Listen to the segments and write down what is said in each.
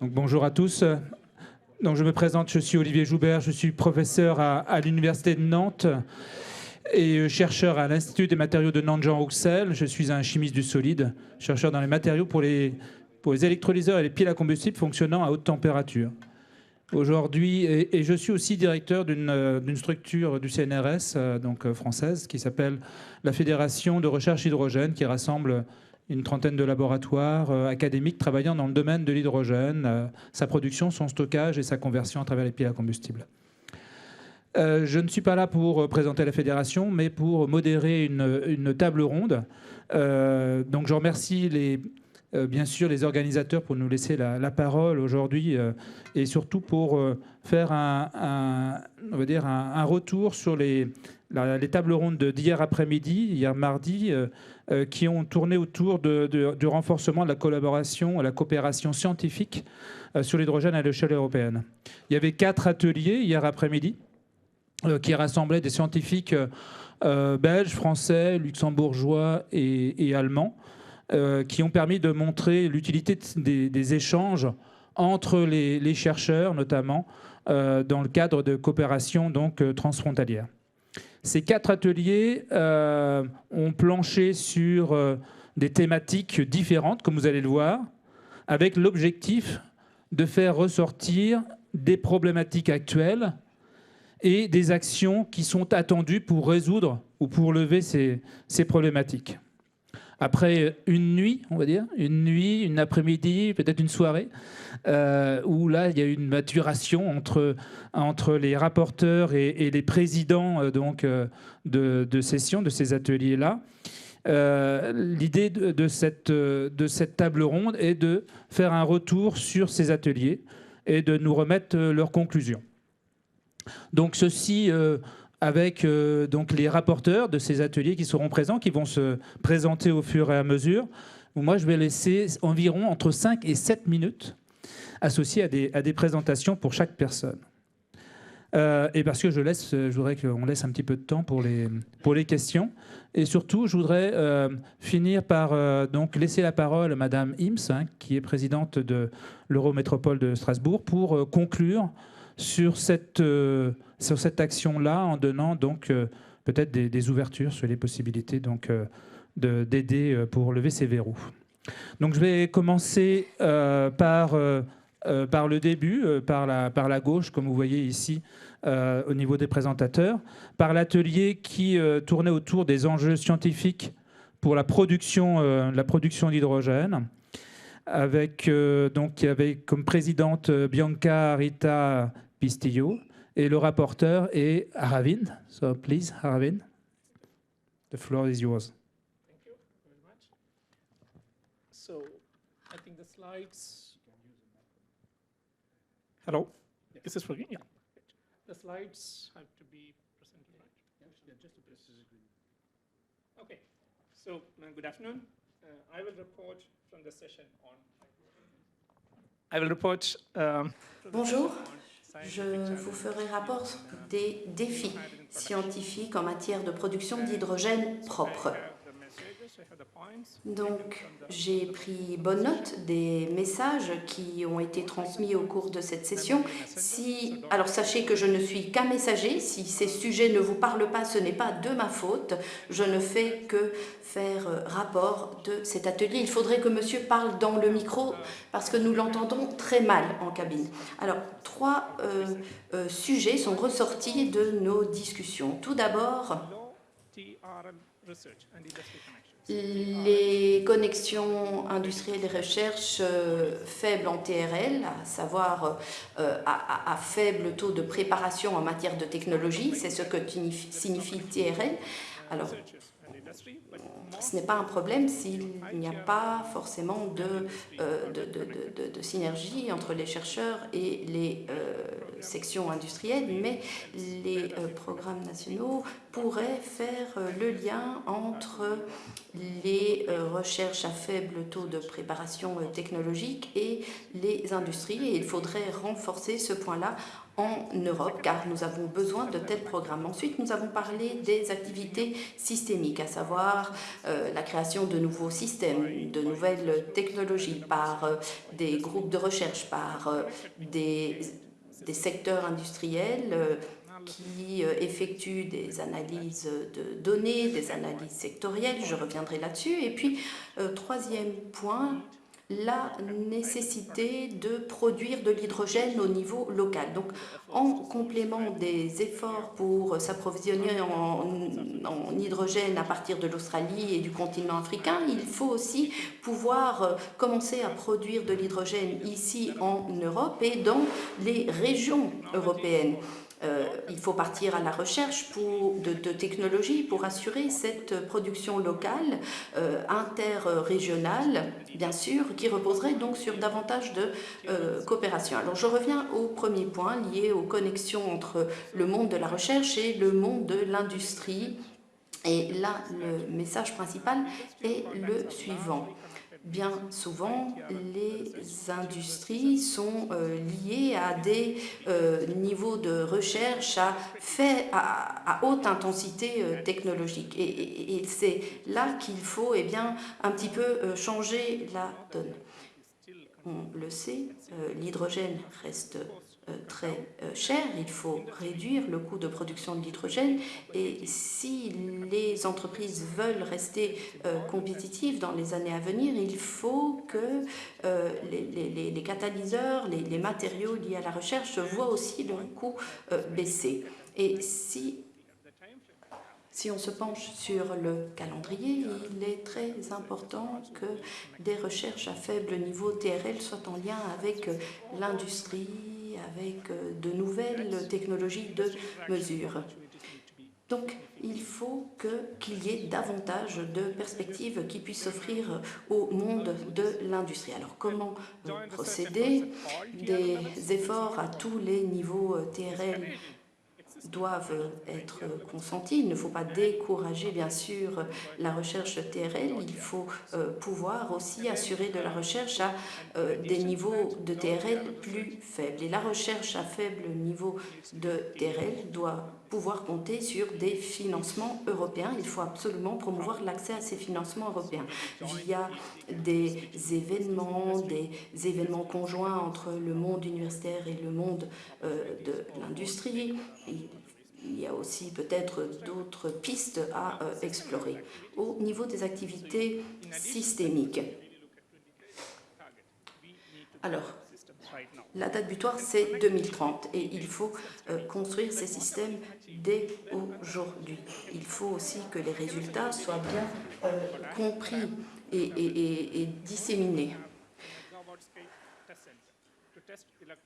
Donc, bonjour à tous. Donc, je me présente, je suis Olivier Joubert, je suis professeur à l'Université de Nantes et chercheur à l'Institut des matériaux de Nantes-Jean Rouxel. Je suis un chimiste du solide, chercheur dans les matériaux pour les électrolyseurs et les piles à combustible fonctionnant à haute température. Aujourd'hui, et je suis aussi directeur d'une structure du CNRS, donc française, qui s'appelle la Fédération de recherche hydrogène, qui rassemble une trentaine de laboratoires académiques travaillant dans le domaine de l'hydrogène, sa production, son stockage et sa conversion à travers les piles à combustible. Je ne suis pas là pour présenter la fédération, mais pour modérer une table ronde. Donc je remercie bien sûr les organisateurs pour nous laisser la parole aujourd'hui et surtout pour faire on va dire un retour sur les tables rondes d'hier après-midi, hier mardi, qui ont tourné autour du renforcement de la collaboration, la coopération scientifique sur l'hydrogène à l'échelle européenne. Il y avait 4 ateliers hier après-midi qui rassemblaient des scientifiques belges, français, luxembourgeois et allemands, qui ont permis de montrer l'utilité des échanges entre les chercheurs, notamment dans le cadre de coopération donc transfrontalière. Ces 4 ateliers ont planché sur des thématiques différentes, comme vous allez le voir, avec l'objectif de faire ressortir des problématiques actuelles et des actions qui sont attendues pour résoudre ou pour lever ces problématiques. Après une nuit, on va dire, une après-midi, peut-être une soirée, où là, il y a eu une maturation entre les rapporteurs et les présidents de sessions, de ces ateliers-là. L'idée de cette table ronde est de faire un retour sur ces ateliers et de nous remettre leurs conclusions. Donc ceci avec donc les rapporteurs de ces ateliers qui seront présents, qui vont se présenter au fur et à mesure. Moi, je vais laisser environ entre 5 et 7 minutes associées à des présentations pour chaque personne. Et parce que je voudrais qu'on laisse un petit peu de temps pour les questions. Et surtout, je voudrais finir par donc laisser la parole à Madame Ims, qui est présidente de l'Eurométropole de Strasbourg, pour conclure sur cette action-là, en donnant donc peut-être des ouvertures sur les possibilités d'aider pour lever ces verrous. Donc je vais commencer par le début, par la gauche, comme vous voyez ici, au niveau des présentateurs, par l'atelier qui tournait autour des enjeux scientifiques pour la production d'hydrogène, avec qui avait comme présidente Bianca Rita Pistillo, et le rapporteur est Aravind. So please, Aravind, the floor is yours. Thank you very much. So I think the slides. Hello, is this working? Yeah. The slides have to be presented, right? Yeah, just to press. Okay. So good afternoon. I will report from the session on. Bonjour, je vous ferai rapport des défis scientifiques en matière de production d'hydrogène propre. Donc, j'ai pris bonne note des messages qui ont été transmis au cours de cette session. Alors, sachez que je ne suis qu'un messager. Si ces sujets ne vous parlent pas, ce n'est pas de ma faute. Je ne fais que faire rapport de cet atelier. Il faudrait que monsieur parle dans le micro parce que nous l'entendons très mal en cabine. Alors, 3 sujets sont ressortis de nos discussions. Tout d'abord, les connexions industrielles et recherche faibles en TRL, à savoir à faible taux de préparation en matière de technologie, c'est ce que signifie TRL. Alors, ce n'est pas un problème s'il n'y a pas forcément de synergie entre les chercheurs et les sections industrielles, mais les programmes nationaux pourrait faire le lien entre les recherches à faible taux de préparation technologique et les industries. Et il faudrait renforcer ce point-là en Europe, car nous avons besoin de tels programmes. Ensuite, nous avons parlé des activités systémiques, à savoir la création de nouveaux systèmes, de nouvelles technologies par des groupes de recherche, par des secteurs industriels qui effectuent des analyses de données, des analyses sectorielles, je reviendrai là-dessus. Et puis, troisième point, la nécessité de produire de l'hydrogène au niveau local. Donc, en complément des efforts pour s'approvisionner en hydrogène à partir de l'Australie et du continent africain, il faut aussi pouvoir commencer à produire de l'hydrogène ici en Europe et dans les régions européennes. Il faut partir à la recherche de technologies pour assurer cette production locale, interrégionale, bien sûr, qui reposerait donc sur davantage de coopération. Alors je reviens au premier point lié aux connexions entre le monde de la recherche et le monde de l'industrie. Et là, le message principal est le suivant. Bien souvent, les industries sont liées à des niveaux de recherche à haute intensité technologique. Et c'est là qu'il faut un petit peu changer la donne. On le sait, l'hydrogène reste très cher, il faut réduire le coût de production de l'hydrogène et si les entreprises veulent rester compétitives dans les années à venir, il faut que les catalyseurs, les matériaux liés à la recherche voient aussi leur coût baisser. Et si on se penche sur le calendrier, il est très important que des recherches à faible niveau TRL soient en lien avec l'industrie, avec de nouvelles technologies de mesure. Donc, il faut qu'il y ait davantage de perspectives qui puissent s'offrir au monde de l'industrie. Alors, comment procéder? Des efforts à tous les niveaux TRL doivent être consentis. Il ne faut pas décourager, bien sûr, la recherche TRL. Il faut pouvoir aussi assurer de la recherche à des niveaux de TRL plus faibles. Et la recherche à faible niveau de TRL doit pouvoir compter sur des financements européens. Il faut absolument promouvoir l'accès à ces financements européens via des événements conjoints entre le monde universitaire et le monde de l'industrie. Il y a aussi peut-être d'autres pistes à explorer. Au niveau des activités systémiques. Alors, la date butoir, c'est 2030 et il faut construire ces systèmes dès aujourd'hui. Il faut aussi que les résultats soient bien compris et disséminés.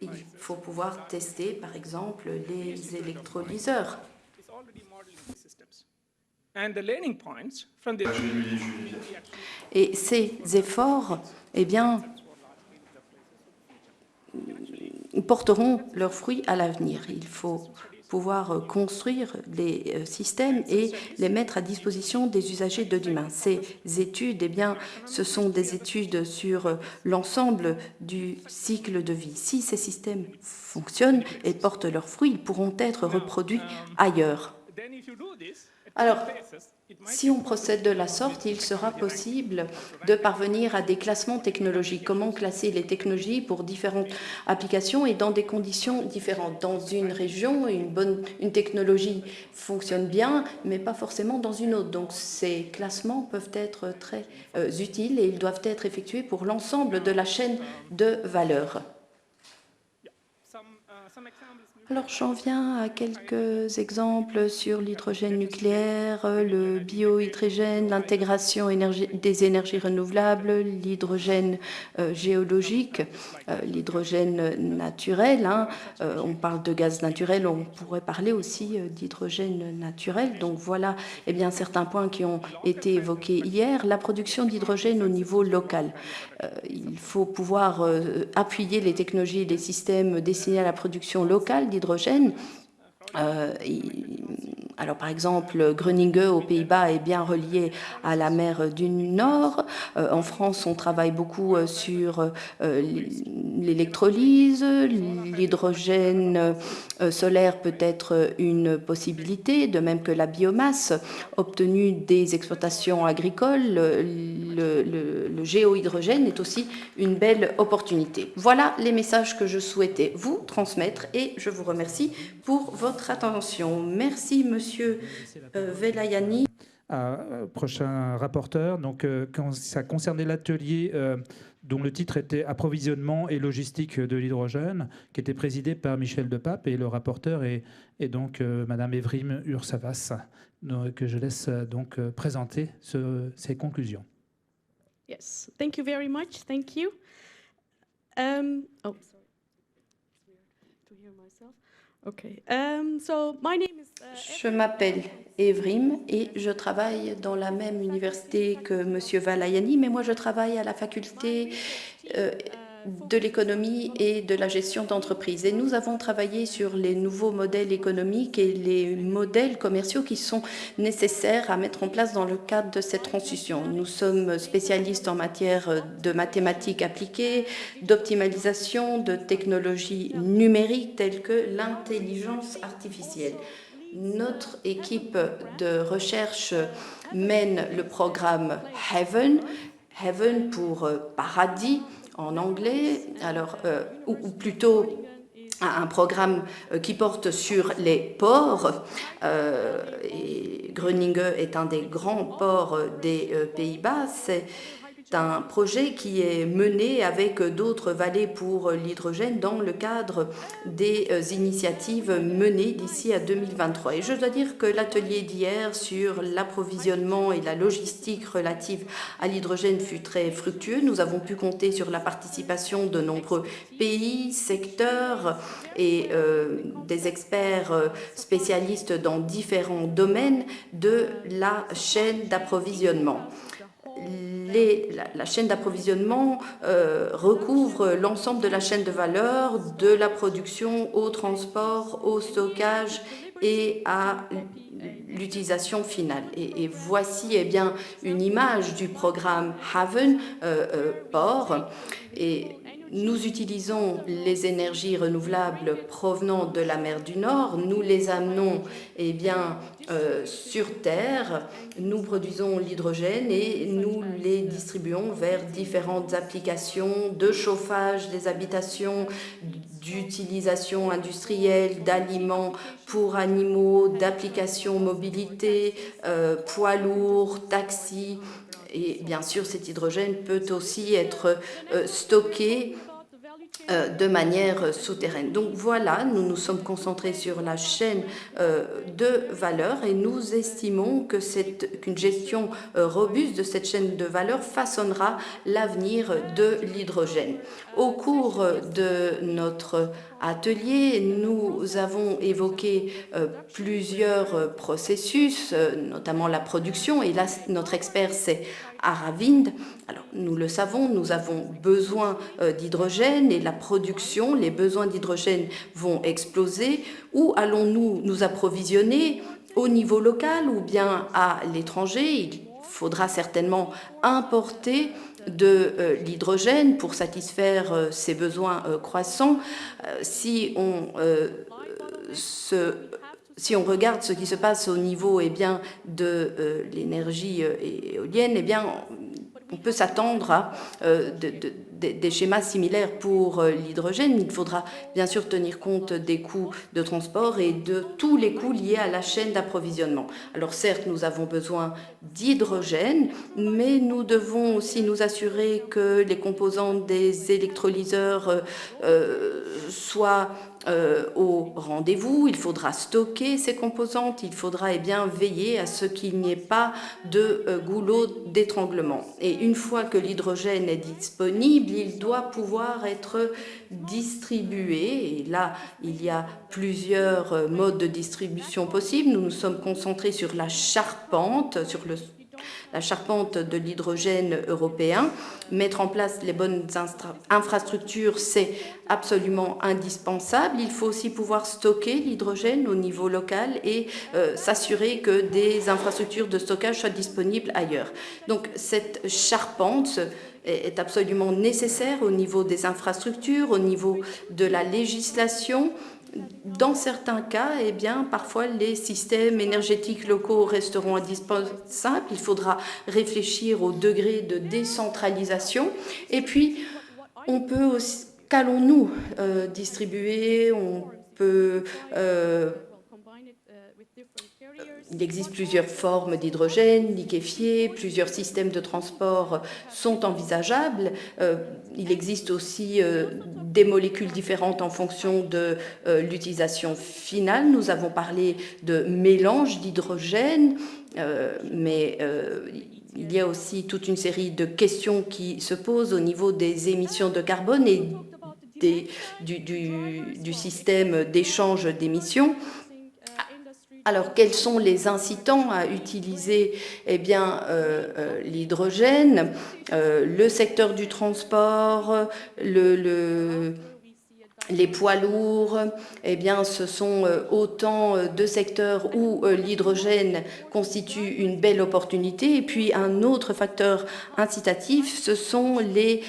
Il faut pouvoir tester, par exemple, les électrolyseurs. Et ces efforts, porteront leurs fruits à l'avenir. Il faut pouvoir construire les systèmes et les mettre à disposition des usagers de demain. Ces études, ce sont des études sur l'ensemble du cycle de vie. Si ces systèmes fonctionnent et portent leurs fruits, ils pourront être reproduits ailleurs. Alors, si on procède de la sorte, il sera possible de parvenir à des classements technologiques. Comment classer les technologies pour différentes applications et dans des conditions différentes. Dans une région, une technologie fonctionne bien, mais pas forcément dans une autre. Donc, ces classements peuvent être très utiles et ils doivent être effectués pour l'ensemble de la chaîne de valeur. Alors, j'en viens à quelques exemples sur l'hydrogène nucléaire, le biohydrogène, l'intégration des énergies renouvelables, l'hydrogène géologique, l'hydrogène naturel. On parle de gaz naturel, on pourrait parler aussi d'hydrogène naturel. Donc voilà certains points qui ont été évoqués hier. La production d'hydrogène au niveau local. Il faut pouvoir appuyer les technologies et les systèmes destinés à la production locale d'hydrogène Alors, par exemple, Groningen aux Pays-Bas est bien relié à la mer du Nord. En France, on travaille beaucoup sur l'électrolyse. L'hydrogène solaire peut être une possibilité, de même que la biomasse obtenue des exploitations agricoles. Le géohydrogène est aussi une belle opportunité. Voilà les messages que je souhaitais vous transmettre et je vous remercie pour votre attention. Merci, Monsieur Velayani. Prochain rapporteur. Donc, quand ça concernait l'atelier dont le titre était Approvisionnement et logistique de l'hydrogène, qui était présidé par Michel Depape, et le rapporteur est donc Madame Evrim Ursavas, que je laisse donc présenter ses conclusions. Yes, thank you very much. Thank you. Oh, sorry. It's weird to hear myself. Okay. So my name is. Je m'appelle Evrim et je travaille dans la même université que Monsieur Velayani, mais moi je travaille à la faculté de l'économie et de la gestion d'entreprise. Et nous avons travaillé sur les nouveaux modèles économiques et les modèles commerciaux qui sont nécessaires à mettre en place dans le cadre de cette transition. Nous sommes spécialistes en matière de mathématiques appliquées, d'optimalisation, de technologies numériques telles que l'intelligence artificielle. Notre équipe de recherche mène le programme Heaven, Heaven pour paradis en anglais, alors, ou plutôt un programme qui porte sur les ports. Et Groningen est un des grands ports des Pays-Bas. C'est un projet qui est mené avec d'autres vallées pour l'hydrogène dans le cadre des initiatives menées d'ici à 2023. Et je dois dire que l'atelier d'hier sur l'approvisionnement et la logistique relative à l'hydrogène fut très fructueux. Nous avons pu compter sur la participation de nombreux pays, secteurs et des experts spécialistes dans différents domaines de la chaîne d'approvisionnement. La chaîne d'approvisionnement recouvre l'ensemble de la chaîne de valeur, de la production au transport, au stockage et à l'utilisation finale. Et voici bien une image du programme Haven, port. Et nous utilisons les énergies renouvelables provenant de la mer du Nord, nous les amenons sur Terre, nous produisons l'hydrogène et nous les distribuons vers différentes applications de chauffage des habitations, d'utilisation industrielle, d'aliments pour animaux, d'applications mobilité, poids lourds, taxis. Et bien sûr, cet hydrogène peut aussi être stocké de manière souterraine. Donc voilà, nous nous sommes concentrés sur la chaîne de valeur et nous estimons que qu'une gestion robuste de cette chaîne de valeur façonnera l'avenir de l'hydrogène. Au cours de notre atelier, nous avons évoqué plusieurs processus, notamment la production, et là, notre expert, c'est Aravind. Alors, nous le savons, nous avons besoin d'hydrogène et la production, les besoins d'hydrogène vont exploser. Où allons-nous nous approvisionner? Au niveau local ou bien à l'étranger? Il faudra certainement importer de l'hydrogène pour satisfaire ces besoins croissants. Si on regarde ce qui se passe au niveau de l'énergie éolienne, on peut s'attendre à des schémas similaires pour l'hydrogène. Il faudra bien sûr tenir compte des coûts de transport et de tous les coûts liés à la chaîne d'approvisionnement. Alors certes, nous avons besoin d'hydrogène, mais nous devons aussi nous assurer que les composants des électrolyseurs soient au rendez-vous. Il faudra stocker ces composantes, il faudra veiller à ce qu'il n'y ait pas de goulot d'étranglement. Et une fois que l'hydrogène est disponible, il doit pouvoir être distribué. Et là, il y a plusieurs modes de distribution possibles. Nous nous sommes concentrés sur la charpente, sur la charpente de l'hydrogène européen. Mettre en place les bonnes infrastructures, c'est absolument indispensable. Il faut aussi pouvoir stocker l'hydrogène au niveau local et s'assurer que des infrastructures de stockage soient disponibles ailleurs. Donc cette charpente est absolument nécessaire au niveau des infrastructures, au niveau de la législation. Dans certains cas, eh bien, parfois les systèmes énergétiques locaux resteront indispensables. Il faudra réfléchir au degré de décentralisation. Et puis, on peut aussi, qu'allons-nous distribuer, on peut... il existe plusieurs formes d'hydrogène liquéfié, plusieurs systèmes de transport sont envisageables. Il existe aussi des molécules différentes en fonction de l'utilisation finale. Nous avons parlé de mélange d'hydrogène, mais il y a aussi toute une série de questions qui se posent au niveau des émissions de carbone et du système d'échange d'émissions. Alors, quels sont les incitants à utiliser l'hydrogène? Le secteur du transport, les poids lourds, eh bien, ce sont autant de secteurs où l'hydrogène constitue une belle opportunité. Et puis, un autre facteur incitatif, ce sont les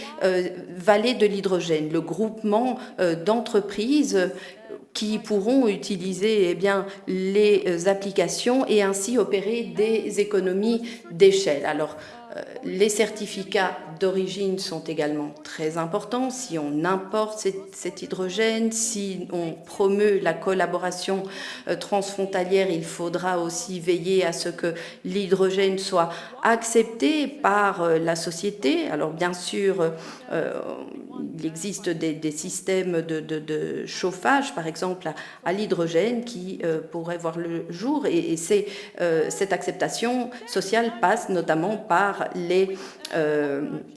vallées de l'hydrogène, le groupement d'entreprises qui pourront utiliser les applications et ainsi opérer des économies d'échelle. Alors, les certificats d'origine sont également très importants. Si on importe cet hydrogène, si on promeut la collaboration transfrontalière, il faudra aussi veiller à ce que l'hydrogène soit accepté par la société. Alors, bien sûr, il existe des systèmes de chauffage, par exemple, à l'hydrogène qui pourraient voir le jour. Et cette acceptation sociale passe notamment par les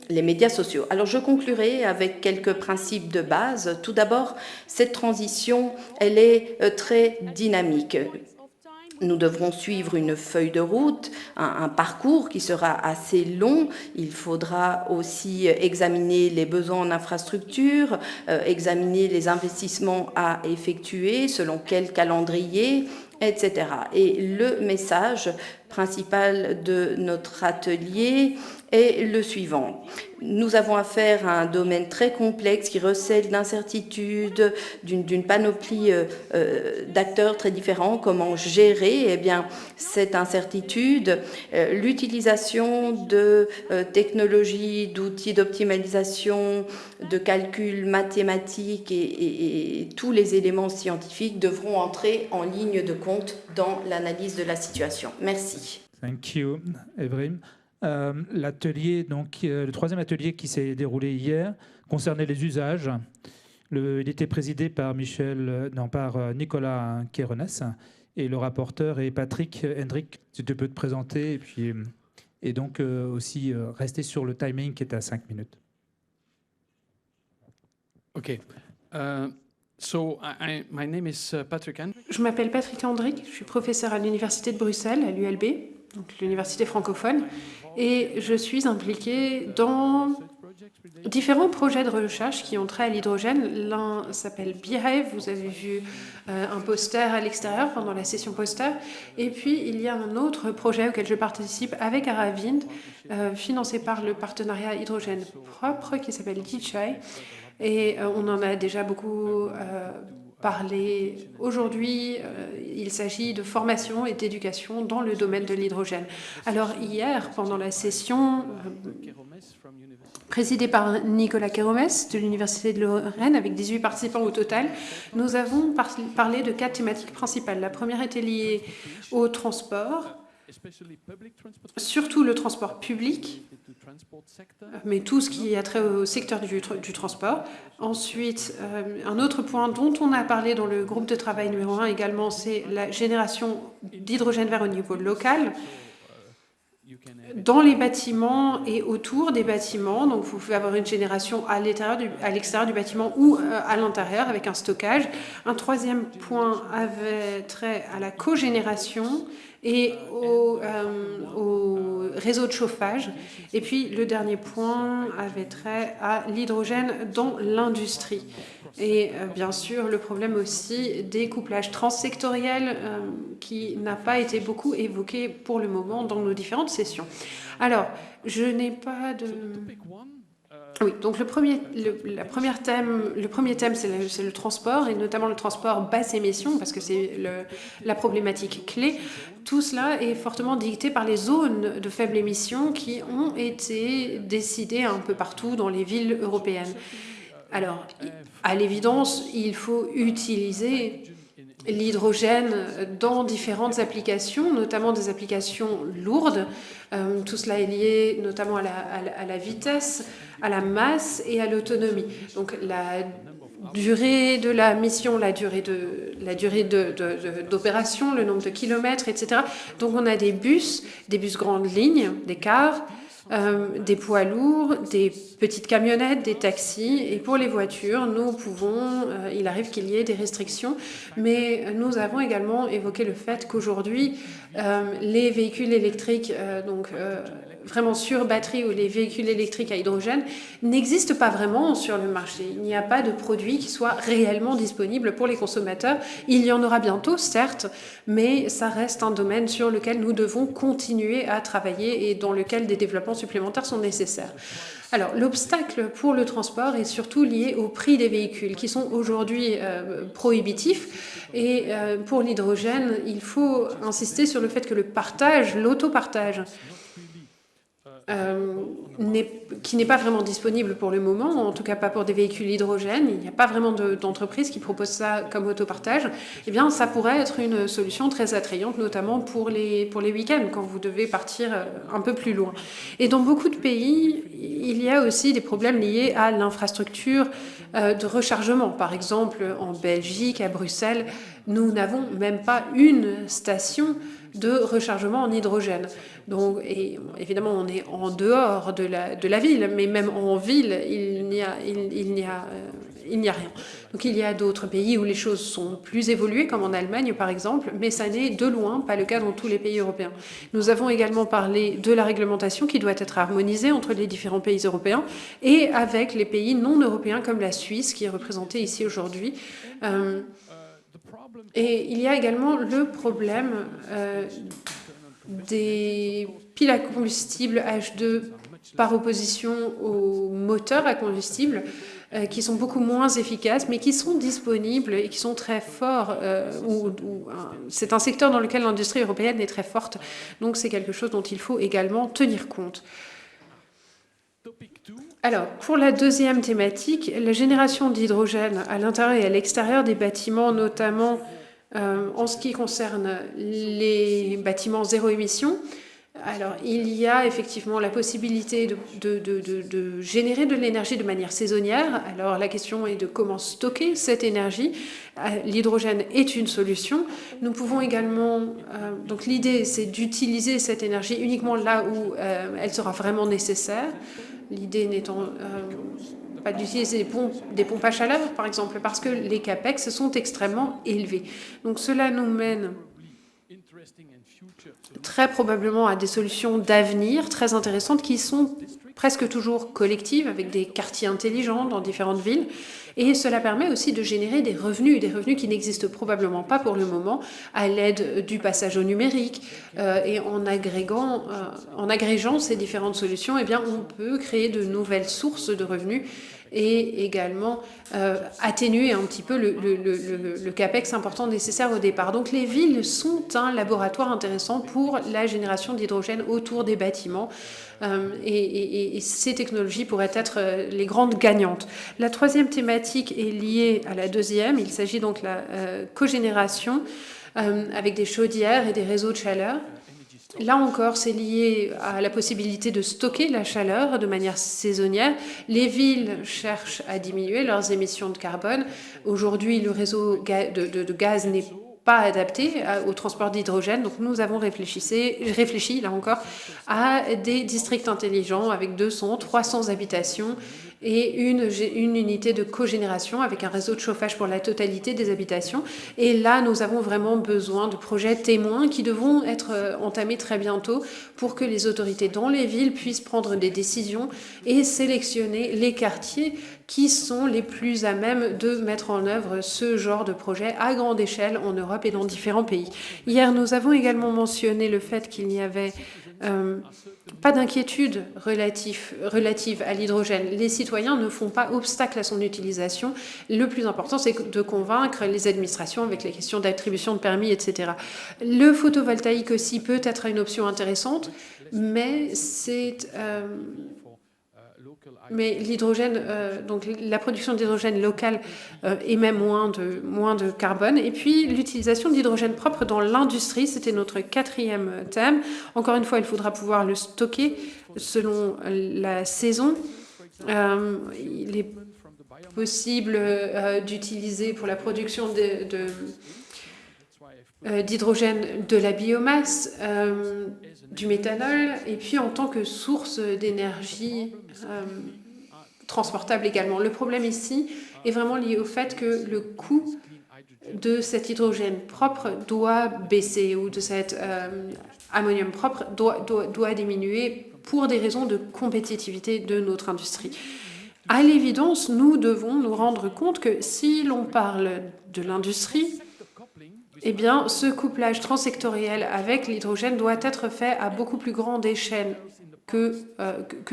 médias sociaux. Alors, je conclurai avec quelques principes de base. Tout d'abord, cette transition, elle est très dynamique. Nous devrons suivre une feuille de route, un parcours qui sera assez long. Il faudra aussi examiner les besoins en infrastructure, examiner les investissements à effectuer, selon quel calendrier, etc. Et le message principal de notre atelier est le suivant. Nous avons affaire à un domaine très complexe qui recèle d'incertitudes, d'une panoplie d'acteurs très différents. Comment gérer cette incertitude? L'utilisation de technologies, d'outils d'optimalisation, de calculs mathématiques et tous les éléments scientifiques devront entrer en ligne de compte dans l'analyse de la situation. Merci. Thank you, Evrim. L'atelier, donc le troisième atelier qui s'est déroulé hier, concernait les usages. Il était présidé par Nicolas Kéronès et le rapporteur est Patrick Hendrick. Si tu peux te présenter et donc aussi rester sur le timing qui est à 5 minutes. OK. My name is Patrick Hendrick. Je m'appelle Patrick Hendrick, je suis professeur à l'Université de Bruxelles, à l'ULB, donc l'université francophone, et je suis impliquée dans différents projets de recherche qui ont trait à l'hydrogène. L'un s'appelle Beehive, vous avez vu un poster à l'extérieur pendant la session poster, et puis il y a un autre projet auquel je participe avec Aravind, financé par le partenariat hydrogène propre qui s'appelle DJI. Et on en a déjà beaucoup parlé aujourd'hui. Il s'agit de formation et d'éducation dans le domaine de l'hydrogène. Alors hier, pendant la session présidée par Nicolas Kéronès de l'Université de Lorraine, avec 18 participants au total, nous avons parlé de 4 thématiques principales. La première était liée au transport, surtout le transport public, mais tout ce qui a trait au secteur du transport. Ensuite, un autre point dont on a parlé dans le groupe de travail numéro 1 également, c'est la génération d'hydrogène vert au niveau local, dans les bâtiments et autour des bâtiments. Donc, vous pouvez avoir une génération à l'extérieur du bâtiment ou à l'intérieur avec un stockage. Un troisième point avait trait à la cogénération et au réseau de chauffage. Et puis le dernier point avait trait à l'hydrogène dans l'industrie. Et bien sûr, le problème aussi des couplages transsectoriels qui n'a pas été beaucoup évoqué pour le moment dans nos différentes sessions. Alors, je n'ai pas de... Oui, donc le premier thème, c'est le transport, et notamment le transport basse émission, parce que c'est la problématique clé. Tout cela est fortement dicté par les zones de faible émission qui ont été décidées un peu partout dans les villes européennes. Alors, à l'évidence, il faut utiliser l'hydrogène dans différentes applications, notamment des applications lourdes. Tout cela est lié notamment à la vitesse, à la masse et à l'autonomie. Donc la durée de la mission, la durée d'opération, le nombre de kilomètres, etc. Donc on a des bus grandes lignes, des cars, des poids lourds, des petites camionnettes, des taxis. Et pour les voitures, il arrive qu'il y ait des restrictions, mais nous avons également évoqué le fait qu'aujourd'hui, les véhicules électriques, vraiment sur batterie, ou les véhicules électriques à hydrogène, n'existent pas vraiment sur le marché. Il n'y a pas de produit qui soit réellement disponible pour les consommateurs. Il y en aura bientôt, certes, mais ça reste un domaine sur lequel nous devons continuer à travailler et dans lequel des développements supplémentaires sont nécessaires. Alors, l'obstacle pour le transport est surtout lié au prix des véhicules, qui sont aujourd'hui prohibitifs. Et pour l'hydrogène, il faut insister sur le fait que l'autopartage, qui n'est pas vraiment disponible pour le moment, en tout cas pas pour des véhicules hydrogène, il n'y a pas vraiment d'entreprise qui propose ça comme autopartage, eh bien ça pourrait être une solution très attrayante, notamment pour les week-ends, quand vous devez partir un peu plus loin. Et dans beaucoup de pays, il y a aussi des problèmes liés à l'infrastructure de rechargement. Par exemple, en Belgique, à Bruxelles, nous n'avons même pas une station de rechargement en hydrogène. Donc, et évidemment, on est en dehors de la ville, mais même en ville, il n'y a rien. Donc il y a d'autres pays où les choses sont plus évoluées, comme en Allemagne par exemple, mais ça n'est de loin pas le cas dans tous les pays européens. Nous avons également parlé de la réglementation qui doit être harmonisée entre les différents pays européens et avec les pays non européens comme la Suisse, qui est représentée ici aujourd'hui. Et il y a également le problème des piles à combustible H2 par opposition aux moteurs à combustible, qui sont beaucoup moins efficaces, mais qui sont disponibles et qui sont très forts. C'est un secteur dans lequel l'industrie européenne est très forte, donc c'est quelque chose dont il faut également tenir compte. Alors, pour la deuxième thématique, la génération d'hydrogène à l'intérieur et à l'extérieur des bâtiments, notamment en ce qui concerne les bâtiments zéro émission. Alors, il y a effectivement la possibilité de générer de l'énergie de manière saisonnière. Alors, la question est de comment stocker cette énergie. L'hydrogène est une solution. Nous pouvons également... donc, l'idée, c'est d'utiliser cette énergie uniquement là où elle sera vraiment nécessaire. L'idée n'étant pas d'utiliser des pompes à chaleur, par exemple, parce que les capex sont extrêmement élevés. Donc, cela nous mène très probablement à des solutions d'avenir très intéressantes qui sont presque toujours collectives, avec des quartiers intelligents dans différentes villes. Et cela permet aussi de générer des revenus qui n'existent probablement pas pour le moment, à l'aide du passage au numérique. Et en agrégeant ces différentes solutions, eh bien, on peut créer de nouvelles sources de revenus et également atténuer un petit peu le capex important nécessaire au départ. Donc les villes sont un laboratoire intéressant pour la génération d'hydrogène autour des bâtiments. Et ces technologies pourraient être les grandes gagnantes. La troisième thématique est liée à la deuxième. Il s'agit donc de la cogénération avec des chaudières et des réseaux de chaleur. Là encore, c'est lié à la possibilité de stocker la chaleur de manière saisonnière. Les villes cherchent à diminuer leurs émissions de carbone. Aujourd'hui, le réseau de gaz n'est pas adapté au transport d'hydrogène. Donc nous avons réfléchi, là encore, à des districts intelligents avec 200, 300 habitations et une unité de cogénération avec un réseau de chauffage pour la totalité des habitations. Et là, nous avons vraiment besoin de projets témoins qui devront être entamés très bientôt pour que les autorités dans les villes puissent prendre des décisions et sélectionner les quartiers qui sont les plus à même de mettre en œuvre ce genre de projet à grande échelle en Europe et dans différents pays. Hier, nous avons également mentionné le fait qu'il n'y avait pas d'inquiétude relative à l'hydrogène. Les citoyens ne font pas obstacle à son utilisation. Le plus important, c'est de convaincre les administrations avec les questions d'attribution de permis, etc. Le photovoltaïque aussi peut être une option intéressante, mais mais l'hydrogène, donc la production d'hydrogène local émet moins de carbone. Et puis l'utilisation de l'hydrogène propre dans l'industrie, c'était notre 4e thème. Encore une fois, il faudra pouvoir le stocker selon la saison. Il est possible d'utiliser pour la production d'hydrogène de la biomasse, du méthanol, et puis en tant que source d'énergie transportable également. Le problème ici est vraiment lié au fait que le coût de cet hydrogène propre doit baisser, ou de cet ammonium propre doit diminuer pour des raisons de compétitivité de notre industrie. À l'évidence, nous devons nous rendre compte que si l'on parle de l'industrie, eh bien, ce couplage transsectoriel avec l'hydrogène doit être fait à beaucoup plus grande échelle que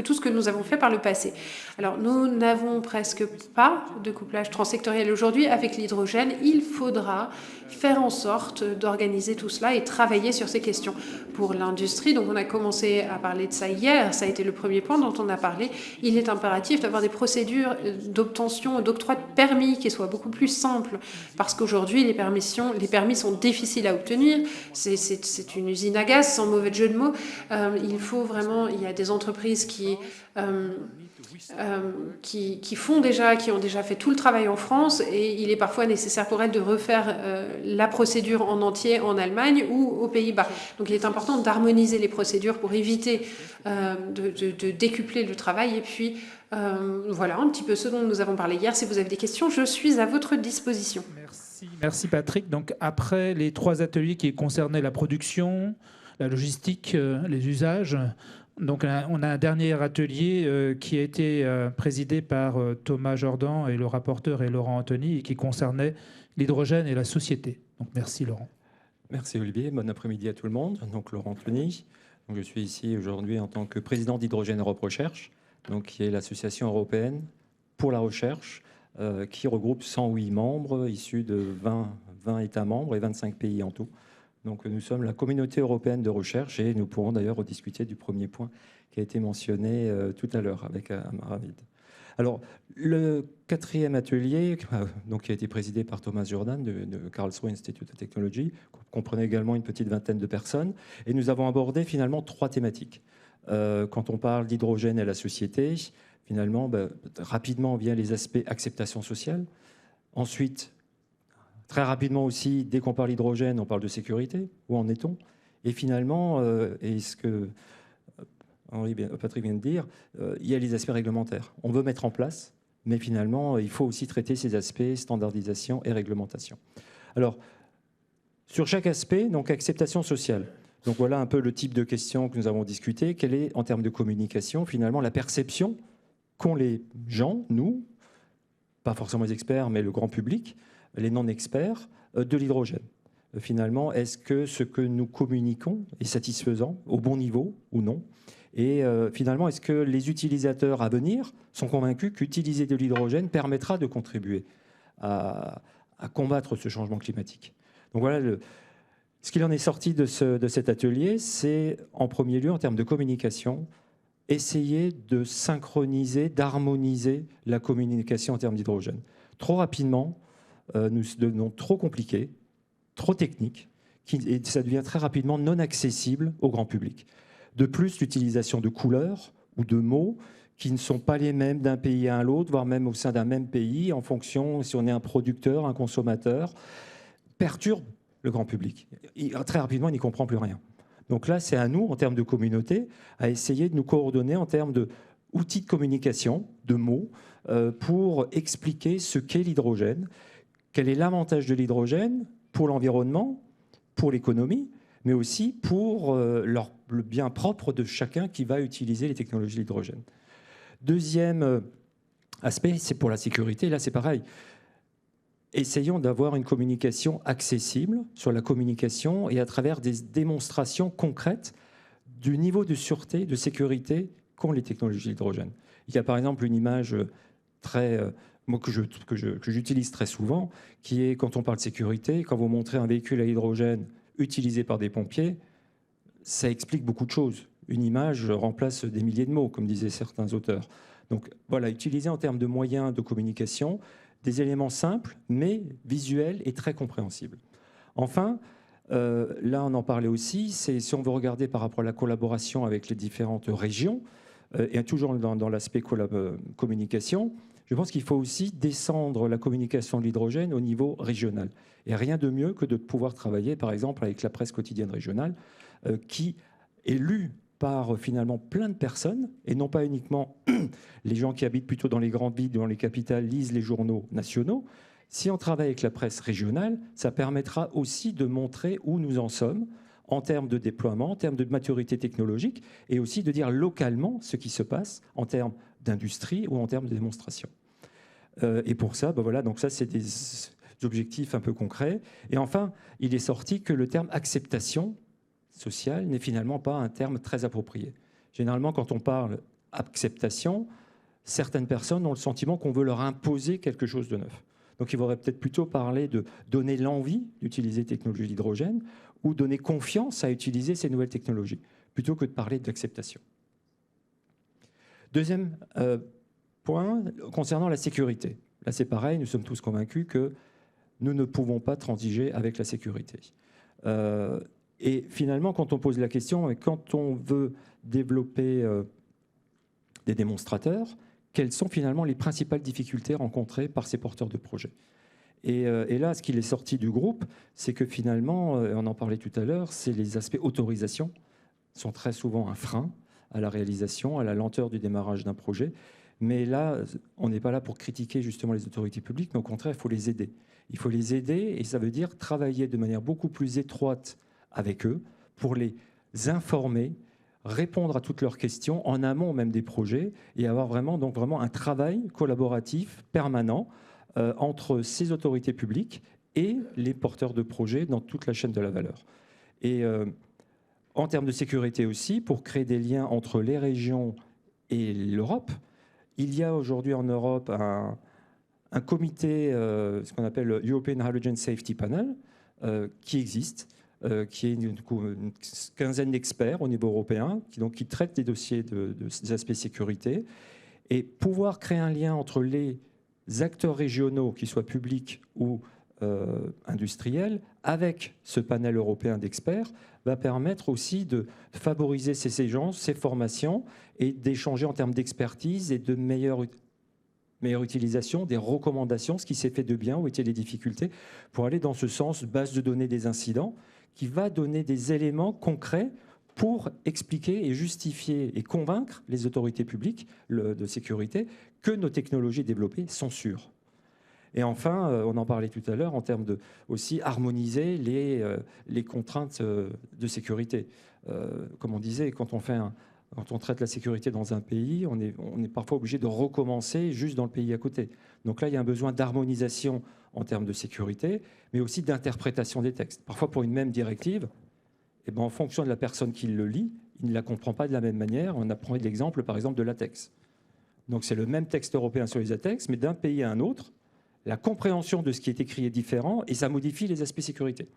tout ce que nous avons fait par le passé. Alors, nous n'avons presque pas de couplage transsectoriel aujourd'hui avec l'hydrogène. Il faudra faire en sorte d'organiser tout cela et travailler sur ces questions. Pour l'industrie, donc on a commencé à parler de ça hier, ça a été le premier point dont on a parlé, il est impératif d'avoir des procédures d'obtention, d'octroi de permis qui soient beaucoup plus simples, parce qu'aujourd'hui, les permis sont difficiles à obtenir, c'est une usine à gaz, sans mauvais jeu de mots. Il y a des entreprises qui ont déjà fait tout le travail en France, et il est parfois nécessaire pour elles de refaire la procédure en entier en Allemagne ou aux Pays-Bas. Donc il est important d'harmoniser les procédures pour éviter de décupler le travail. Et puis voilà un petit peu ce dont nous avons parlé hier. Si vous avez des questions, je suis à votre disposition. Merci Patrick. Donc après les 3 ateliers qui concernaient la production, la logistique, les usages, donc on a un dernier atelier qui a été présidé par Thomas Jordan, et le rapporteur est Laurent Anthony, et qui concernait l'hydrogène et la société. Donc merci Laurent. Merci Olivier, bon après-midi à tout le monde. Donc Laurent Anthony, donc je suis ici aujourd'hui en tant que président d'Hydrogène Europe Recherche, donc qui est l'association européenne pour la recherche, qui regroupe 108 membres issus de 20 États membres et 25 pays en tout. Donc nous sommes la communauté européenne de recherche, et nous pourrons d'ailleurs rediscuter du premier point qui a été mentionné tout à l'heure avec Ravid. Alors le 4e atelier, donc, qui a été présidé par Thomas Jordan de Karlsruhe Institute of Technology, comprenait également une petite vingtaine de personnes, et nous avons abordé finalement 3 thématiques. Quand on parle d'hydrogène et la société, finalement, rapidement vient les aspects acceptation sociale. Ensuite, très rapidement aussi, dès qu'on parle d'hydrogène, on parle de sécurité. Où en est-on? Et finalement, et ce que Patrick vient de dire, il y a les aspects réglementaires. On veut mettre en place, mais finalement, il faut aussi traiter ces aspects standardisation et réglementation. Alors, sur chaque aspect, donc acceptation sociale. Donc voilà un peu le type de questions que nous avons discuté. Quelle est, en termes de communication, finalement, la perception qu'ont les gens, nous, pas forcément les experts, mais le grand public, les non-experts, de l'hydrogène. Finalement, est-ce que ce que nous communiquons est satisfaisant, au bon niveau ou non? Et finalement, est-ce que les utilisateurs à venir sont convaincus qu'utiliser de l'hydrogène permettra de contribuer à combattre ce changement climatique? Donc voilà, ce qu'il en est sorti de cet atelier, c'est en premier lieu, en termes de communication, essayer de synchroniser, d'harmoniser la communication en termes d'hydrogène. Trop rapidement, nous devenons trop compliqués, trop techniques, et ça devient très rapidement non accessible au grand public. De plus, l'utilisation de couleurs ou de mots qui ne sont pas les mêmes d'un pays à l'autre, voire même au sein d'un même pays, en fonction si on est un producteur, un consommateur, perturbe le grand public. Très rapidement, il n'y comprend plus rien. Donc là, c'est à nous, en termes de communauté, à essayer de nous coordonner en termes de outil de communication, de mots, pour expliquer ce qu'est l'hydrogène, quel est l'avantage de l'hydrogène pour l'environnement, pour l'économie, mais aussi pour le bien propre de chacun qui va utiliser les technologies de l'hydrogène. Deuxième aspect, c'est pour la sécurité. Là, c'est pareil. Essayons d'avoir une communication accessible sur la communication et à travers des démonstrations concrètes du niveau de sûreté, de sécurité qu'ont les technologies d'hydrogène. Il y a par exemple une image que j'utilise très souvent, qui est quand on parle de sécurité, quand vous montrez un véhicule à hydrogène utilisé par des pompiers, ça explique beaucoup de choses. Une image remplace des milliers de mots, comme disaient certains auteurs. Donc voilà, utiliser en termes de moyens de communication des éléments simples, mais visuels et très compréhensibles. Enfin, là on en parlait aussi, c'est si on veut regarder par rapport à la collaboration avec les différentes régions, et toujours dans l'aspect communication, je pense qu'il faut aussi descendre la communication de l'hydrogène au niveau régional. Et rien de mieux que de pouvoir travailler, par exemple, avec la presse quotidienne régionale, qui est lue par finalement plein de personnes, et non pas uniquement les gens qui habitent plutôt dans les grandes villes, dans les capitales, lisent les journaux nationaux. Si on travaille avec la presse régionale, ça permettra aussi de montrer où nous en sommes en termes de déploiement, en termes de maturité technologique, et aussi de dire localement ce qui se passe en termes d'industrie ou en termes de démonstration. Et pour ça, ben voilà, donc ça c'est des objectifs un peu concrets. Et enfin, il est sorti que le terme acceptation sociale n'est finalement pas un terme très approprié. Généralement, quand on parle acceptation, certaines personnes ont le sentiment qu'on veut leur imposer quelque chose de neuf. Donc il faudrait peut-être plutôt parler de donner l'envie d'utiliser les technologies d'hydrogène ou donner confiance à utiliser ces nouvelles technologies, plutôt que de parler d'acceptation. Deuxième point, concernant la sécurité. Là, c'est pareil, nous sommes tous convaincus que nous ne pouvons pas transiger avec la sécurité. Et finalement, quand on pose la question, et quand on veut développer des démonstrateurs, quelles sont finalement les principales difficultés rencontrées par ces porteurs de projets ? Et là, ce qu'il est sorti du groupe, c'est que finalement, on en parlait tout à l'heure, c'est les aspects autorisation sont très souvent un frein à la réalisation, à la lenteur du démarrage d'un projet. Mais là, on n'est pas là pour critiquer justement les autorités publiques, mais au contraire, il faut les aider. Il faut les aider et ça veut dire travailler de manière beaucoup plus étroite avec eux pour les informer, répondre à toutes leurs questions en amont même des projets et avoir vraiment un travail collaboratif permanent entre ces autorités publiques et les porteurs de projets dans toute la chaîne de la valeur. Et en termes de sécurité aussi, pour créer des liens entre les régions et l'Europe, il y a aujourd'hui en Europe un comité, ce qu'on appelle le European Hydrogen Safety Panel, qui existe, qui est une quinzaine d'experts au niveau européen, qui traitent des dossiers des aspects sécurité. Et pouvoir créer un lien entre les acteurs régionaux, qu'ils soient publics ou industriels, avec ce panel européen d'experts, va permettre aussi de favoriser ces échanges, ces formations, et d'échanger en termes d'expertise et de meilleure utilisation des recommandations, ce qui s'est fait de bien, où étaient les difficultés, pour aller dans ce sens, base de données des incidents, qui va donner des éléments concrets pour expliquer et justifier et convaincre les autorités publiques de sécurité que nos technologies développées sont sûres. Et enfin, on en parlait tout à l'heure, en termes de aussi harmoniser les contraintes de sécurité. Comme on disait, quand on traite la sécurité dans un pays, on est parfois obligé de recommencer juste dans le pays à côté. Donc là, il y a un besoin d'harmonisation en termes de sécurité, mais aussi d'interprétation des textes. Parfois, pour une même directive, eh ben, en fonction de la personne qui le lit, il ne la comprend pas de la même manière. On a pris l'exemple, par exemple, de latex. Donc c'est le même texte européen sur les latex, mais d'un pays à un autre, la compréhension de ce qui est écrit est différent et ça modifie les aspects sécurité.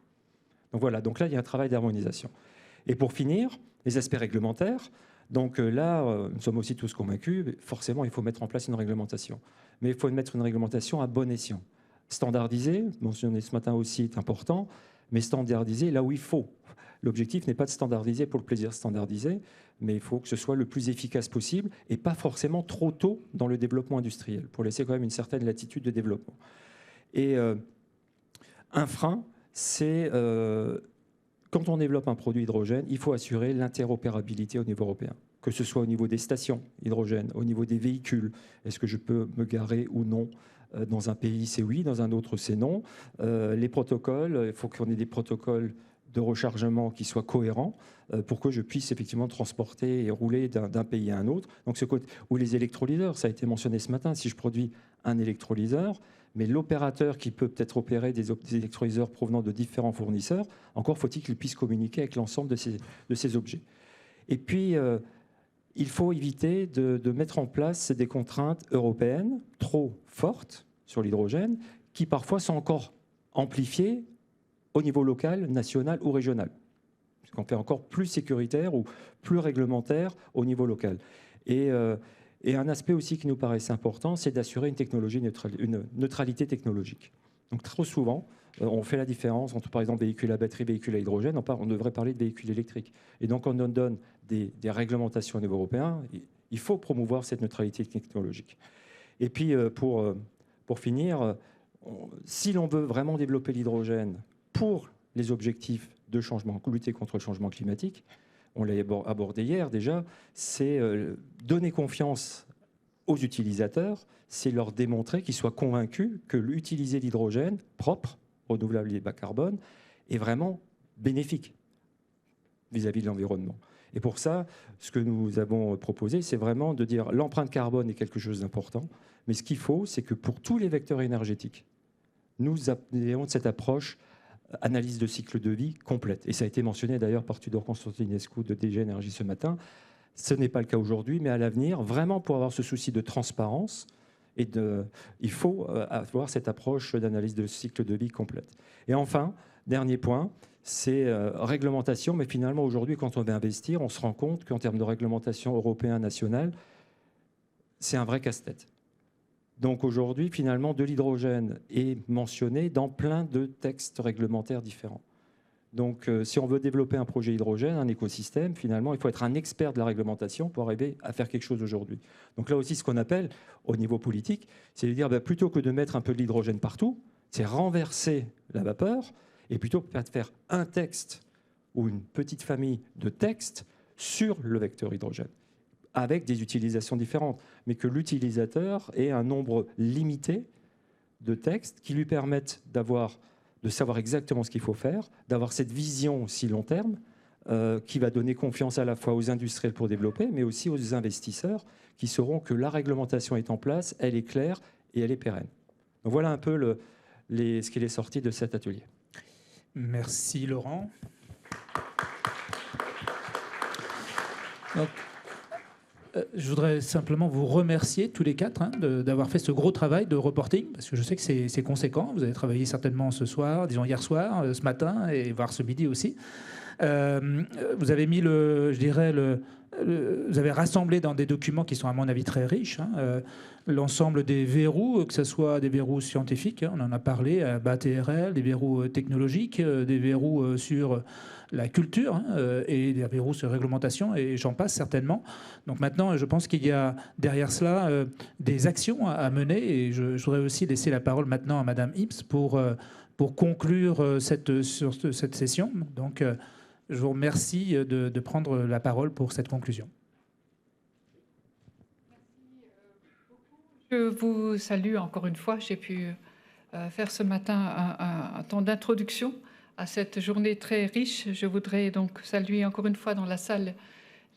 Donc voilà, donc là, il y a un travail d'harmonisation. Et pour finir, les aspects réglementaires. Donc là, nous sommes aussi tous convaincus, forcément, il faut mettre en place une réglementation. Mais il faut mettre une réglementation à bon escient. Standardiser, mentionné ce matin aussi, est important, mais standardiser là où il faut. L'objectif n'est pas de standardiser pour le plaisir de standardiser, mais il faut que ce soit le plus efficace possible et pas forcément trop tôt dans le développement industriel, pour laisser quand même une certaine latitude de développement. Et un frein, c'est quand on développe un produit hydrogène, il faut assurer l'interopérabilité au niveau européen. que ce soit au niveau des stations hydrogène, au niveau des véhicules. Est-ce que je peux me garer ou non dans un pays, c'est oui, dans un autre, c'est non. Les protocoles, il faut qu'on ait des protocoles de rechargement qui soient cohérents pour que je puisse effectivement transporter et rouler d'un pays à un autre. Donc ce côté, ou les électrolyseurs, ça a été mentionné ce matin, si je produis un électrolyseur, mais l'opérateur qui peut peut-être opérer des électrolyseurs provenant de différents fournisseurs, encore faut-il qu'il puisse communiquer avec l'ensemble de ces objets. Et puis, il faut éviter de mettre en place des contraintes européennes trop fortes sur l'hydrogène, qui parfois sont encore amplifiées au niveau local, national ou régional. Qu'on fait encore plus sécuritaire ou plus réglementaire au niveau local. Et un aspect aussi qui nous paraissait important, c'est d'assurer une neutralité technologique. Donc trop souvent, on fait la différence entre, par exemple, véhicules à batterie, véhicules à hydrogène. On devrait parler de véhicules électriques. Et donc, on donne des réglementations au niveau européen. Il faut promouvoir cette neutralité technologique. Et puis, pour finir, si l'on veut vraiment développer l'hydrogène pour les objectifs de changement, lutter contre le changement climatique, on l'a abordé hier déjà, c'est donner confiance aux utilisateurs, c'est leur démontrer qu'ils soient convaincus que l'utiliser l'hydrogène propre, renouvelable et bas carbone est vraiment bénéfique vis-à-vis de l'environnement. Et pour ça, ce que nous avons proposé, c'est vraiment de dire l'empreinte carbone est quelque chose d'important, mais ce qu'il faut, c'est que pour tous les vecteurs énergétiques, nous ayons cette approche analyse de cycle de vie complète. Et ça a été mentionné d'ailleurs par Tudor Constantinescu de DG Énergie ce matin. Ce n'est pas le cas aujourd'hui, mais à l'avenir, vraiment pour avoir ce souci de transparence, il faut avoir cette approche d'analyse de cycle de vie complète. Et enfin, dernier point, c'est réglementation. Mais finalement, aujourd'hui, quand on veut investir, on se rend compte qu'en termes de réglementation européenne, nationale, c'est un vrai casse-tête. Donc aujourd'hui, finalement, de l'hydrogène est mentionné dans plein de textes réglementaires différents. Donc si on veut développer un projet hydrogène, un écosystème, finalement, il faut être un expert de la réglementation pour arriver à faire quelque chose aujourd'hui. Donc là aussi, ce qu'on appelle, au niveau politique, c'est de dire, plutôt que de mettre un peu de l'hydrogène partout, c'est renverser la vapeur, et plutôt de faire un texte ou une petite famille de textes sur le vecteur hydrogène, avec des utilisations différentes, mais que l'utilisateur ait un nombre limité de textes qui lui permettent de savoir exactement ce qu'il faut faire, d'avoir cette vision aussi long terme, qui va donner confiance à la fois aux industriels pour développer, mais aussi aux investisseurs qui sauront que la réglementation est en place, elle est claire et elle est pérenne. Donc voilà un peu ce qu'il est sorti de cet atelier. Merci Laurent. Donc, je voudrais simplement vous remercier tous les quatre d'avoir fait ce gros travail de reporting, parce que je sais que c'est conséquent. Vous avez travaillé certainement ce soir, disons hier soir, ce matin, et voire ce midi aussi. Vous avez mis vous avez rassemblé dans des documents qui sont à mon avis très riches l'ensemble des verrous, que ce soit des verrous scientifiques, on en a parlé, BAT-TRL, des verrous technologiques, des verrous sur la culture et des verrous sur réglementation, et j'en passe certainement. Donc maintenant, je pense qu'il y a derrière cela des actions à mener, et je voudrais aussi laisser la parole maintenant à Madame Ips pour conclure sur cette session. Donc, je vous remercie de prendre la parole pour cette conclusion. Je vous salue encore une fois. J'ai pu faire ce matin un temps d'introduction à cette journée très riche. Je voudrais donc saluer encore une fois dans la salle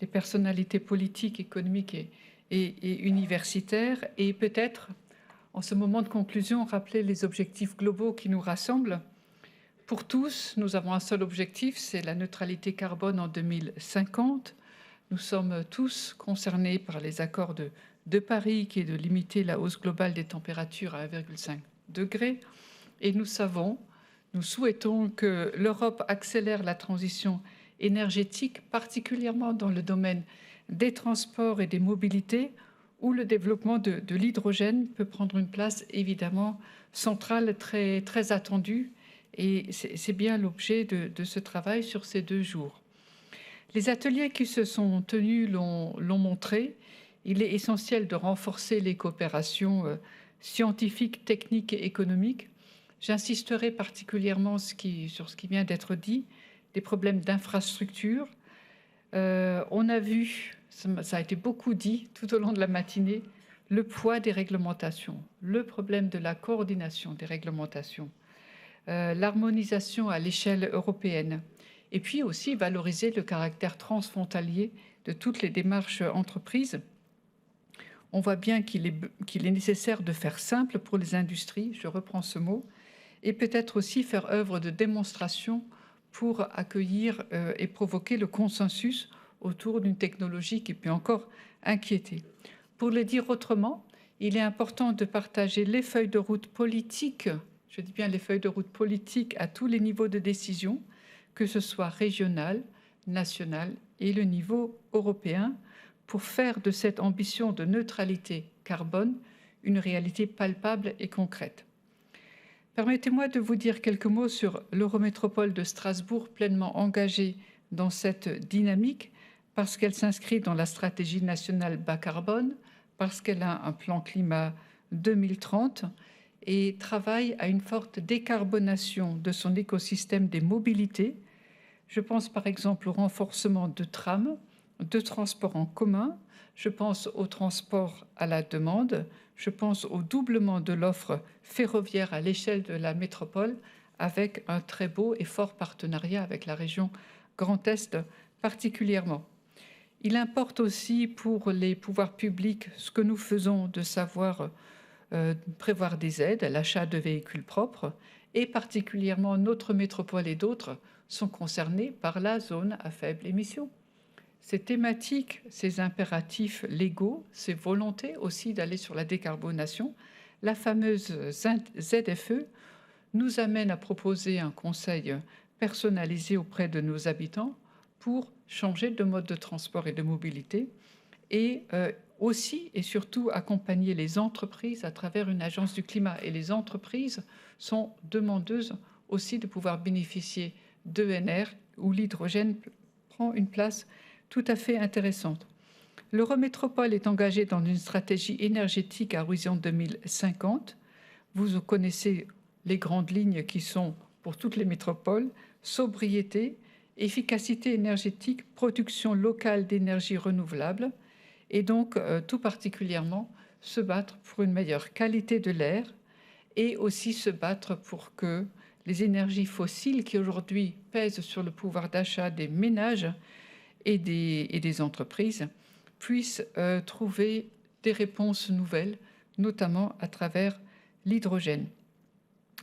les personnalités politiques, économiques et universitaires, et peut-être, en ce moment de conclusion, rappeler les objectifs globaux qui nous rassemblent. Pour tous, nous avons un seul objectif, c'est la neutralité carbone en 2050. Nous sommes tous concernés par les accords de Paris, qui est de limiter la hausse globale des températures à 1,5 degré. Et nous souhaitons que l'Europe accélère la transition énergétique, particulièrement dans le domaine des transports et des mobilités, où le développement de l'hydrogène peut prendre une place évidemment centrale, très, très attendue. Et c'est bien l'objet de ce travail sur ces 2 jours. Les ateliers qui se sont tenus l'ont montré. Il est essentiel de renforcer les coopérations scientifiques, techniques et économiques. J'insisterai particulièrement sur ce qui vient d'être dit, des problèmes d'infrastructure. On a vu, ça a été beaucoup dit tout au long de la matinée, le poids des réglementations, le problème de la coordination des réglementations, l'harmonisation à l'échelle européenne, et puis aussi valoriser le caractère transfrontalier de toutes les démarches entreprises. On voit bien qu'il est nécessaire de faire simple pour les industries, je reprends ce mot, et peut-être aussi faire œuvre de démonstration pour accueillir et provoquer le consensus autour d'une technologie qui peut encore inquiéter. Pour le dire autrement, il est important de partager les feuilles de route politiques, je dis bien les feuilles de route politiques à tous les niveaux de décision, que ce soit régional, national et le niveau européen, pour faire de cette ambition de neutralité carbone une réalité palpable et concrète. Permettez-moi de vous dire quelques mots sur l'Eurométropole de Strasbourg, pleinement engagée dans cette dynamique, parce qu'elle s'inscrit dans la stratégie nationale bas carbone, parce qu'elle a un plan climat 2030 et travaille à une forte décarbonation de son écosystème des mobilités. Je pense par exemple au renforcement de trams, de transports en commun, je pense au transport à la demande, je pense au doublement de l'offre ferroviaire à l'échelle de la métropole, avec un très beau et fort partenariat avec la région Grand Est particulièrement. Il importe aussi pour les pouvoirs publics ce que nous faisons de savoir prévoir des aides à l'achat de véhicules propres, et particulièrement notre métropole et d'autres sont concernés par la zone à faible émission. Ces thématiques, ces impératifs légaux, ces volontés aussi d'aller sur la décarbonation, la fameuse ZFE nous amène à proposer un conseil personnalisé auprès de nos habitants pour changer de mode de transport et de mobilité, et aussi et surtout accompagner les entreprises à travers une agence du climat. Et les entreprises sont demandeuses aussi de pouvoir bénéficier d'ENR, où l'hydrogène prend une place tout à fait intéressante. L'Eurométropole est engagée dans une stratégie énergétique à horizon 2050. Vous connaissez les grandes lignes qui sont pour toutes les métropoles: sobriété, efficacité énergétique, production locale d'énergie renouvelable, et donc tout particulièrement se battre pour une meilleure qualité de l'air, et aussi se battre pour que les énergies fossiles qui aujourd'hui pèsent sur le pouvoir d'achat des ménages et des entreprises puissent trouver des réponses nouvelles, notamment à travers l'hydrogène.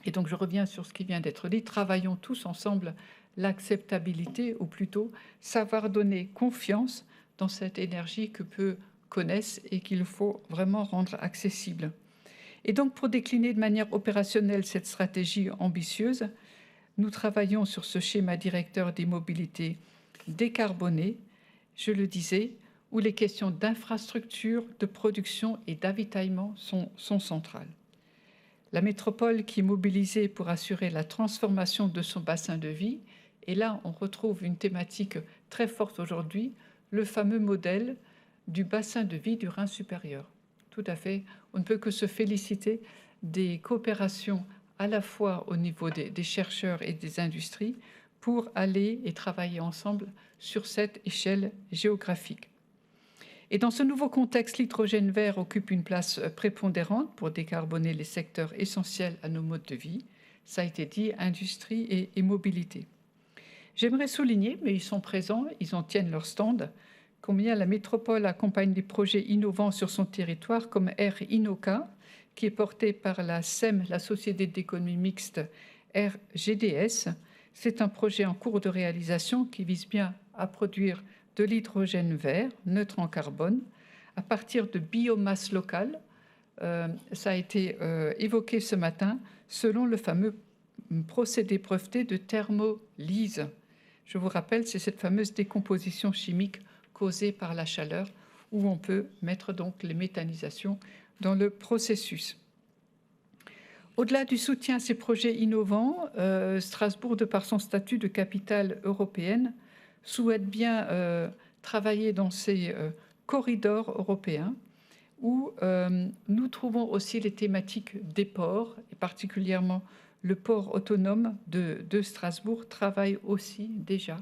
Et donc je reviens sur ce qui vient d'être dit, travaillons tous ensemble l'acceptabilité, ou plutôt savoir donner confiance dans cette énergie que peu connaissent et qu'il faut vraiment rendre accessible. Et donc pour décliner de manière opérationnelle cette stratégie ambitieuse, nous travaillons sur ce schéma directeur des mobilités décarbonées, je le disais, où les questions d'infrastructure, de production et d'avitaillement sont centrales. La métropole qui est mobilisée pour assurer la transformation de son bassin de vie, et là on retrouve une thématique très forte aujourd'hui, le fameux modèle du bassin de vie du Rhin supérieur. Tout à fait, on ne peut que se féliciter des coopérations à la fois au niveau des chercheurs et des industries pour aller et travailler ensemble sur cette échelle géographique. Et dans ce nouveau contexte, l'hydrogène vert occupe une place prépondérante pour décarboner les secteurs essentiels à nos modes de vie. Ça a été dit, industrie et mobilité. J'aimerais souligner, mais ils sont présents, ils en tiennent leur stand, combien la métropole accompagne des projets innovants sur son territoire, comme Air Innoca, qui est porté par la SEM, la Société d'économie mixte RGDS. C'est un projet en cours de réalisation qui vise bien à produire de l'hydrogène vert, neutre en carbone, à partir de biomasse locale. Ça a été évoqué ce matin, selon le fameux procédé breveté de thermolyse. Je vous rappelle, c'est cette fameuse décomposition chimique causée par la chaleur, où on peut mettre donc les méthanisations dans le processus. Au-delà du soutien à ces projets innovants, Strasbourg, de par son statut de capitale européenne, souhaite bien travailler dans ces corridors européens où nous trouvons aussi les thématiques des ports, et particulièrement le port autonome de Strasbourg travaille aussi déjà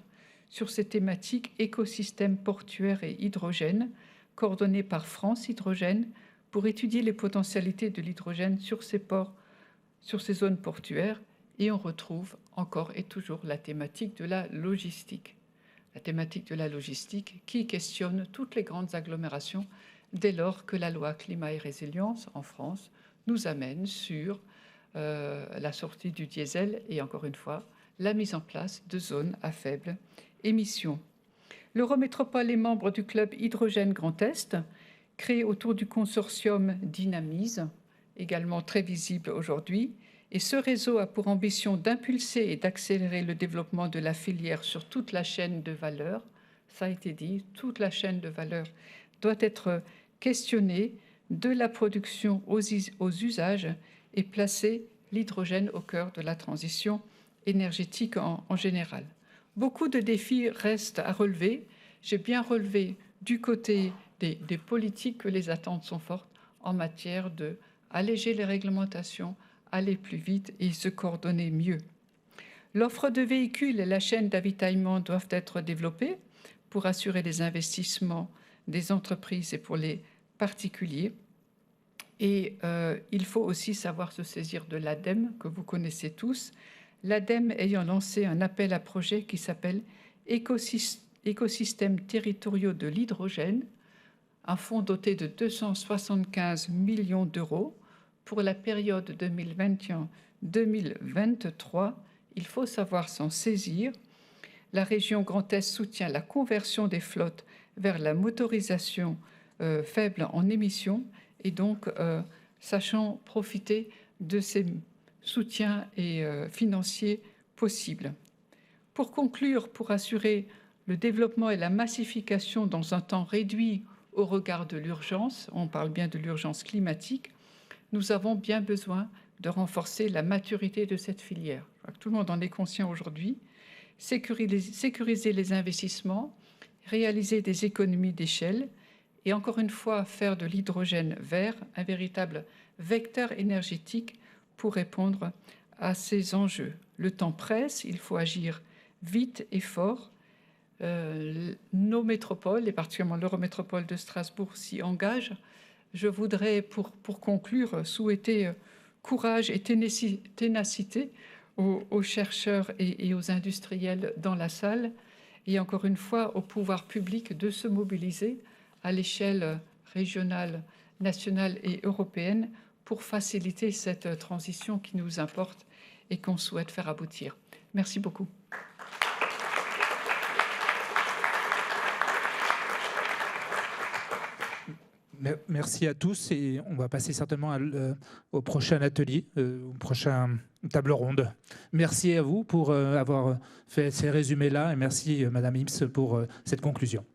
sur ces thématiques écosystèmes portuaires et hydrogène, coordonné par France Hydrogène, pour étudier les potentialités de l'hydrogène sur ces ports, sur ces zones portuaires. Et on retrouve encore et toujours la thématique de la logistique. La thématique de la logistique qui questionne toutes les grandes agglomérations dès lors que la loi climat et résilience en France nous amène sur la sortie du diesel et encore une fois la mise en place de zones à faible émission. L'Eurométropole est membre du club Hydrogène Grand Est, créé autour du consortium Dynamise, également très visible aujourd'hui. Et ce réseau a pour ambition d'impulser et d'accélérer le développement de la filière sur toute la chaîne de valeur. Ça a été dit, toute la chaîne de valeur doit être questionnée, de la production aux usages, et placer l'hydrogène au cœur de la transition énergétique en général. Beaucoup de défis restent à relever. J'ai bien relevé du côté des politiques que les attentes sont fortes en matière d'alléger les réglementations, aller plus vite et se coordonner mieux. L'offre de véhicules et la chaîne d'avitaillement doivent être développées pour assurer les investissements des entreprises et pour les particuliers. Et il faut aussi savoir se saisir de l'ADEME, que vous connaissez tous. L'ADEME ayant lancé un appel à projet qui s'appelle Écosystèmes territoriaux de l'hydrogène, un fonds doté de 275 millions d'euros pour la période 2021-2023. Il faut savoir s'en saisir. La région Grand Est soutient la conversion des flottes vers la motorisation faible en émissions et donc sachant profiter de ces soutiens financiers possibles. Pour conclure, pour assurer le développement et la massification dans un temps réduit au regard de l'urgence, on parle bien de l'urgence climatique, nous avons bien besoin de renforcer la maturité de cette filière. Je crois que tout le monde en est conscient aujourd'hui. Sécuriser les investissements, réaliser des économies d'échelle et encore une fois faire de l'hydrogène vert un véritable vecteur énergétique pour répondre à ces enjeux. Le temps presse, il faut agir vite et fort. Nos métropoles, et particulièrement l'Eurométropole de Strasbourg, s'y engagent. Je voudrais, pour conclure, souhaiter courage et ténacité aux chercheurs et aux industriels dans la salle, et encore une fois au pouvoir public de se mobiliser à l'échelle régionale, nationale et européenne pour faciliter cette transition qui nous importe et qu'on souhaite faire aboutir. Merci beaucoup. Merci à tous et on va passer certainement au prochain atelier, au prochain table ronde. Merci à vous pour avoir fait ces résumés-là et merci Madame Ips pour cette conclusion.